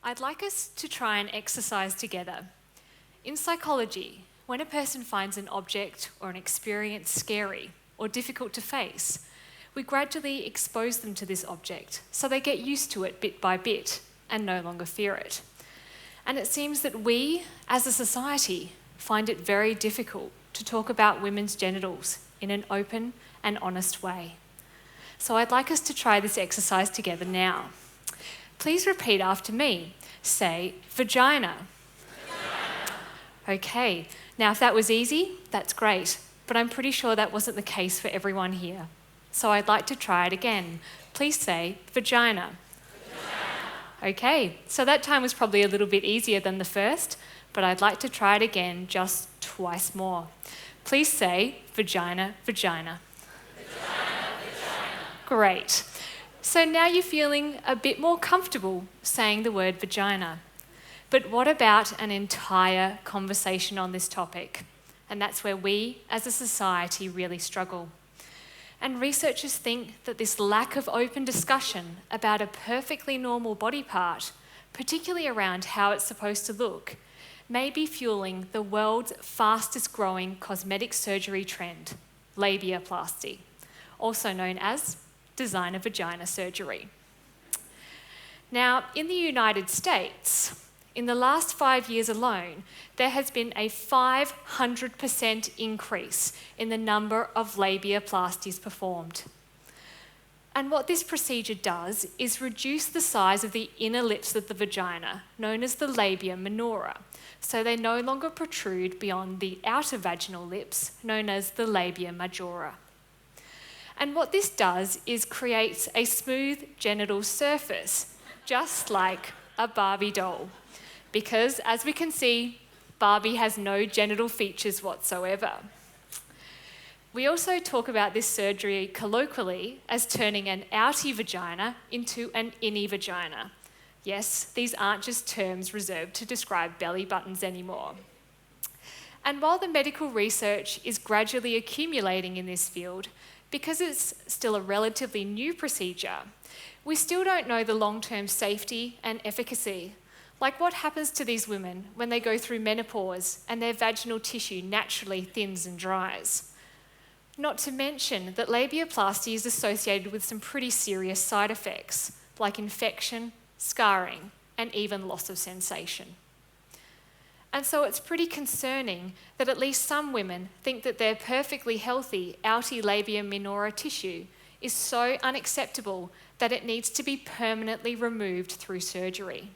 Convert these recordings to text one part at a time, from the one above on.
I'd like us to try an exercise together. In psychology, when a person finds an object or an experience scary or difficult to face, we gradually expose them to this object so they get used to it bit by bit and no longer fear it. And it seems that we, as a society, find it very difficult to talk about women's genitals in an open and honest way. So I'd like us to try this exercise together now. Please repeat after me. Say, vagina. Okay, now if that was easy, that's great, but I'm pretty sure that wasn't the case for everyone here. So I'd like to try it again. Please say, vagina. Okay, so that time was probably a little bit easier than the first, but I'd like to try it again just twice more. Please say, vagina, vagina. Great. So now you're feeling a bit more comfortable saying the word vagina. But what about an entire conversation on this topic? And that's where we, as a society, really struggle. And researchers think that this lack of open discussion about a perfectly normal body part, particularly around how it's supposed to look, may be fueling the world's fastest growing cosmetic surgery trend, labiaplasty, also known as designer vagina surgery. Now, in the United States, in the last 5 years alone, there has been a 500% increase in the number of labiaplasties performed. And what this procedure does is reduce the size of the inner lips of the vagina, known as the labia minora, so they no longer protrude beyond the outer vaginal lips, known as the labia majora. And what this does is creates a smooth genital surface, just like a Barbie doll. Because, as we can see, Barbie has no genital features whatsoever. We also talk about this surgery colloquially as turning an outie vagina into an innie vagina. Yes, these aren't just terms reserved to describe belly buttons anymore. And while the medical research is gradually accumulating in this field, because it's still a relatively new procedure, we still don't know the long-term safety and efficacy. Like what happens to these women when they go through menopause and their vaginal tissue naturally thins and dries. Not to mention that labiaplasty is associated with some pretty serious side effects, like infection, scarring, and even loss of sensation. And so it's pretty concerning that at least some women think that their perfectly healthy outie labia minora tissue is so unacceptable that it needs to be permanently removed through surgery.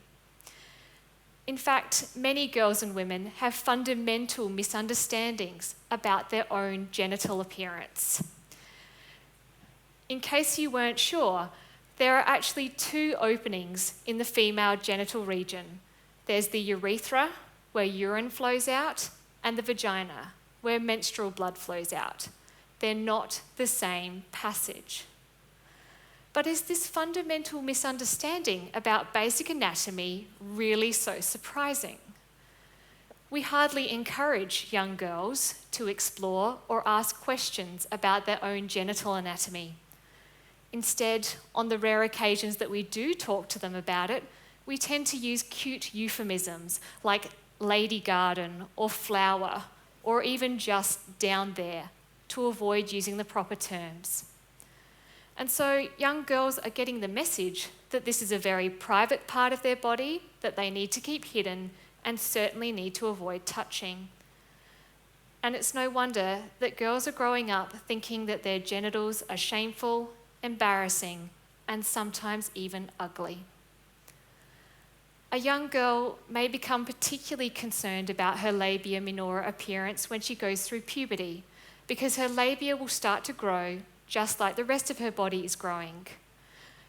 In fact, many girls and women have fundamental misunderstandings about their own genital appearance. In case you weren't sure, there are actually two openings in the female genital region. There's the urethra, where urine flows out, and the vagina, where menstrual blood flows out. They're not the same passage. But is this fundamental misunderstanding about basic anatomy really so surprising? We hardly encourage young girls to explore or ask questions about their own genital anatomy. Instead, on the rare occasions that we do talk to them about it, we tend to use cute euphemisms like lady garden or flower, or even just down there, to avoid using the proper terms. And so young girls are getting the message that this is a very private part of their body that they need to keep hidden and certainly need to avoid touching. And it's no wonder that girls are growing up thinking that their genitals are shameful, embarrassing, and sometimes even ugly. A young girl may become particularly concerned about her labia minora appearance when she goes through puberty, because her labia will start to grow just like the rest of her body is growing.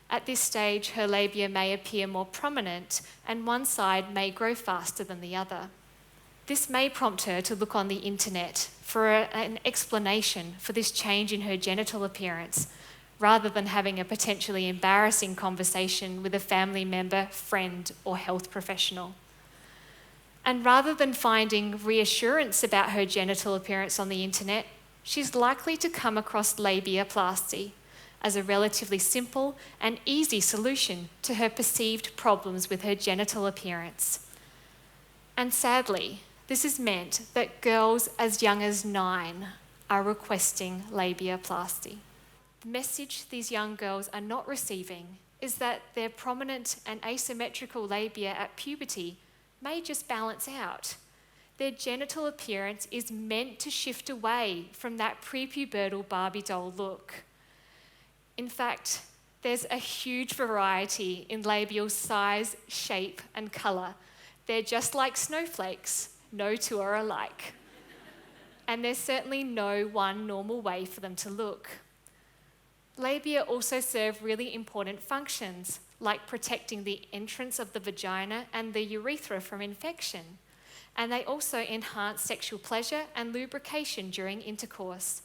At this stage, her labia may appear more prominent and one side may grow faster than the other. This may prompt her to look on the internet for an explanation for this change in her genital appearance, rather than having a potentially embarrassing conversation with a family member, friend, or health professional. And rather than finding reassurance about her genital appearance on the internet, she's likely to come across labiaplasty, as a relatively simple and easy solution to her perceived problems with her genital appearance. And sadly, this has meant that girls as young as 9 are requesting labiaplasty. The message these young girls are not receiving is that their prominent and asymmetrical labia at puberty may just balance out. Their genital appearance is meant to shift away from that prepubertal Barbie doll look. In fact, there's a huge variety in labial size, shape, and colour. They're just like snowflakes. No two are alike. And there's certainly no one normal way for them to look. Labia also serve really important functions, like protecting the entrance of the vagina and the urethra from infection. And they also enhance sexual pleasure and lubrication during intercourse.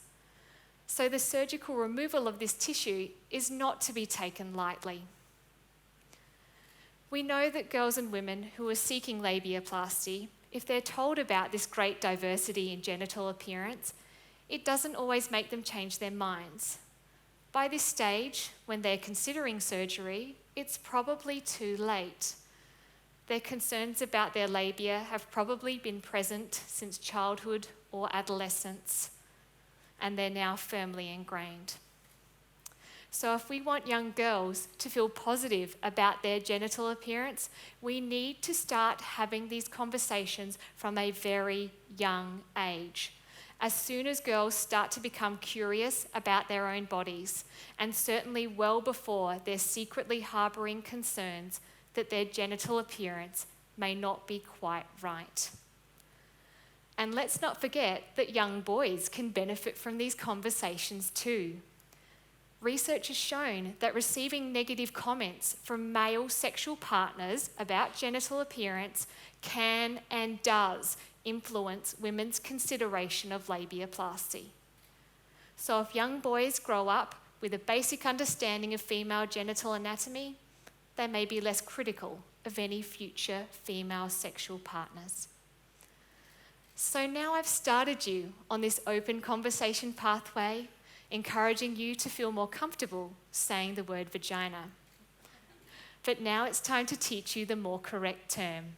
So the surgical removal of this tissue is not to be taken lightly. We know that girls and women who are seeking labiaplasty, if they're told about this great diversity in genital appearance, it doesn't always make them change their minds. By this stage, when they're considering surgery, it's probably too late. Their concerns about their labia have probably been present since childhood or adolescence, and they're now firmly ingrained. So if we want young girls to feel positive about their genital appearance, we need to start having these conversations from a very young age. As soon as girls start to become curious about their own bodies, and certainly well before they're secretly harbouring concerns that their genital appearance may not be quite right. And let's not forget that young boys can benefit from these conversations too. Research has shown that receiving negative comments from male sexual partners about genital appearance can and does influence women's consideration of labiaplasty. So if young boys grow up with a basic understanding of female genital anatomy, they may be less critical of any future female sexual partners. So now I've started you on this open conversation pathway, encouraging you to feel more comfortable saying the word vagina. But now it's time to teach you the more correct term.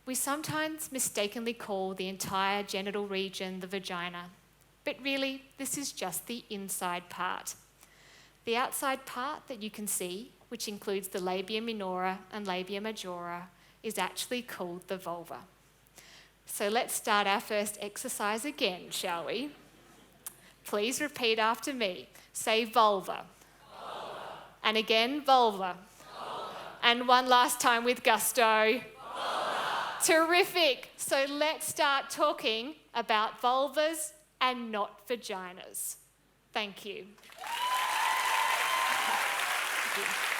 We sometimes mistakenly call the entire genital region the vagina, but really this is just the inside part. The outside part that you can see, which includes the labia minora and labia majora, is actually called the vulva. So let's start our first exercise again, shall we? Please repeat after me. Say vulva. Vulva. And again, vulva. Vulva. And one last time with gusto. Vulva. Terrific. So let's start talking about vulvas and not vaginas. Thank you. Thank you.